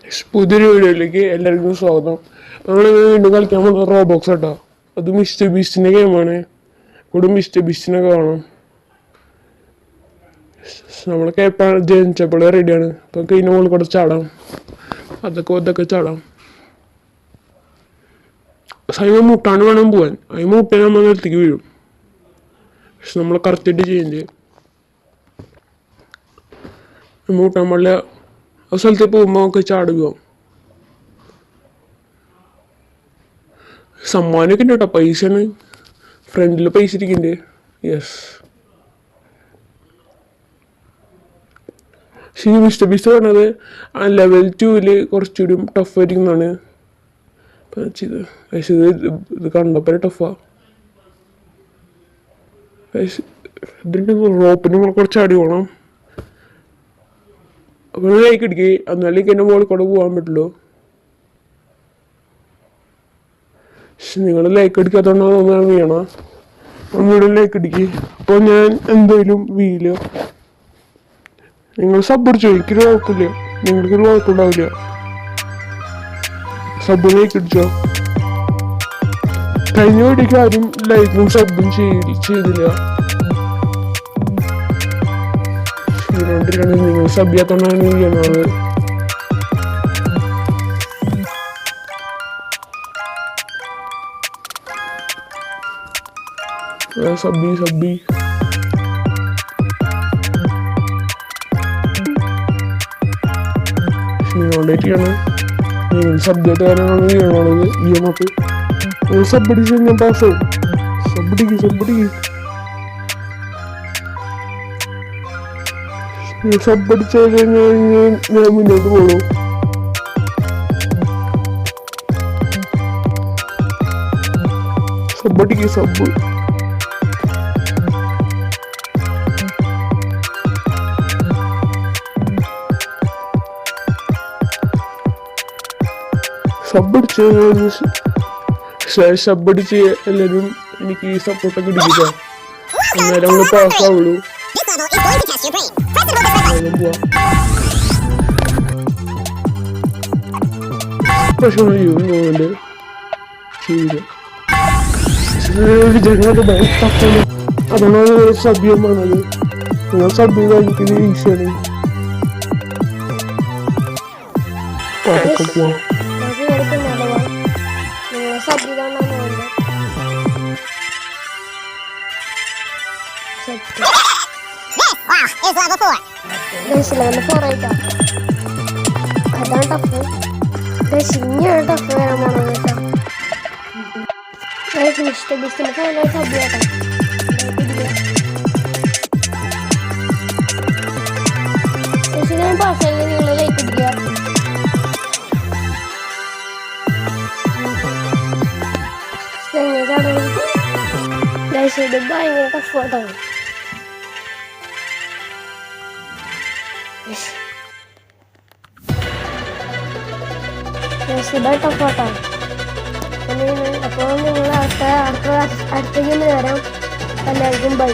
പുതിയൊരു വീഡിയോയിലേക്ക് എല്ലാവർക്കും സ്വാഗതം. നമ്മൾ വീണ്ടും കളിക്കാൻ പോകുന്ന റോബോക്സ് കേട്ടോ. അത് മിസ്റ്റർ ബീസ്റ്റിൻ്റെ ഗെയിമാണ്. കൂടെ മിസ്റ്റർ ബീസ്റ്റിനൊക്കെ കാണാം. നമ്മളൊക്കെ എപ്പോഴാണ് ജനിച്ചപ്പോഴേ റെഡിയാണ്. അപ്പം കഴിഞ്ഞ മുകളിൽ കൂടെ ചാടാം, അതൊക്കെ ചാടാം. സൈമ മുട്ടാണ്ട് വേണം പോകാൻ. അതിന് മുട്ടേ നമ്മൾ നിലത്തേക്ക് വീഴും. പക്ഷെ നമ്മൾ കറക്റ്റായിട്ട് ചെയ്യേണ്ടത് മുട്ടാൻ പാടില്ല. ആ സ്ഥലത്ത് പോകുമ്പോൾ നമുക്ക് ചാടുക. സമ്മാനമൊക്കെ ഉണ്ട് കേട്ടോ. പൈസയാണ് ഫ്രണ്ടിൽ പൈസ ഇരിക്കുന്നുണ്ട്. യെസ്, പക്ഷേ മിസ്റ്റർ ബീസ്റ്റ് പറഞ്ഞത് ആ ലെവൽ 2 കുറച്ചുകൂടി ടഫ് ആയിരിക്കുന്നതാണ്. പക്ഷേ ഇത് കണ്ടപ്പോൾ ടഫാ. ഇതിൻ്റെ റോപ്പിന് നമ്മൾ കുറച്ച് അടി പോകണം. അപ്പോൾ ലൈക്ക് അടിക്കുക, എന്നാലേക്ക് എൻ്റെ മുകളിൽ കൂടെ പോകാൻ പറ്റുള്ളൂ. പക്ഷെ നിങ്ങൾ ലൈക്ക് അടിക്കാത്തതുകൊണ്ടോ തോന്നാൻ വീണ ഒന്നുകൂടെ ലൈക്ക് അടിക്കുക. അപ്പോൾ ഞാൻ എന്തായാലും വീല് നിങ്ങൾ സബ് അടിച്ചോ, എനിക്കൊരു കുഴപ്പമില്ല, നിങ്ങൾക്കൊരു കുഴപ്പമുണ്ടാവില്ല. സബ് ലൈക്ക് അടിച്ചോ. കഴിഞ്ഞ വീഡിയോക്ക് ആരും ലൈക്കും സബും ചെയ്തില്ല. നിങ്ങൾ സബ് ചെയ്യാത്തോണ്ടാണ് ചെയ്യുന്നത്. സബ്ബി നിങ്ങളുടേക്കാണ് നിങ്ങൾ സബ് ചെയ്യാത്തവരാണ് ചെയ്യണത്. നമുക്ക് സബ്ബടിച്ച് ഞാൻ പാസ്സാവും. സബ്ബടിക്ക് സബ്ബടിച്ച് കഴിഞ്ഞാൽ ഞാൻ മുന്നോട്ട് പോകൂ. സബ്ബടിക്ക് സബ് സബ്ബടിച്ച് എല്ലാവരും എനിക്ക് ഈ സപ്പോർട്ടൊക്കെ ഇടിക്കുക. അന്നേരം നമ്മൾ പാസ്സാവുള്ളൂ. പക്ഷെ തോന്നുന്നുണ്ട് ചെയ്യില്ല. അതാണ് സഭ്യം വന്നത്. നിങ്ങൾ സഭ്യം കഴിക്കുന്നത് ഈസിയാണ്. പാട്ടൊക്കെ പോവാം. അതാണ് ടഫ്. ഇനിയാണ് ടഫ് വരാൻ പോണത് കേട്ടോ. മിസ്റ്റർ ബീസ്റ്റിന്റെ ഫൈനൽ സബ് കേട്ടോ. പാസ്സായി നിങ്ങൾ ലൈക്ക് ഇടിക്കുക. ഇത് ഭയങ്കര ടഫ് കേട്ടോ. ടഫാട്ടോ. അപ്പോൾ നിങ്ങൾ അടുത്ത ഗെയിമിൽ വരാം. എല്ലാവർക്കും ബൈ.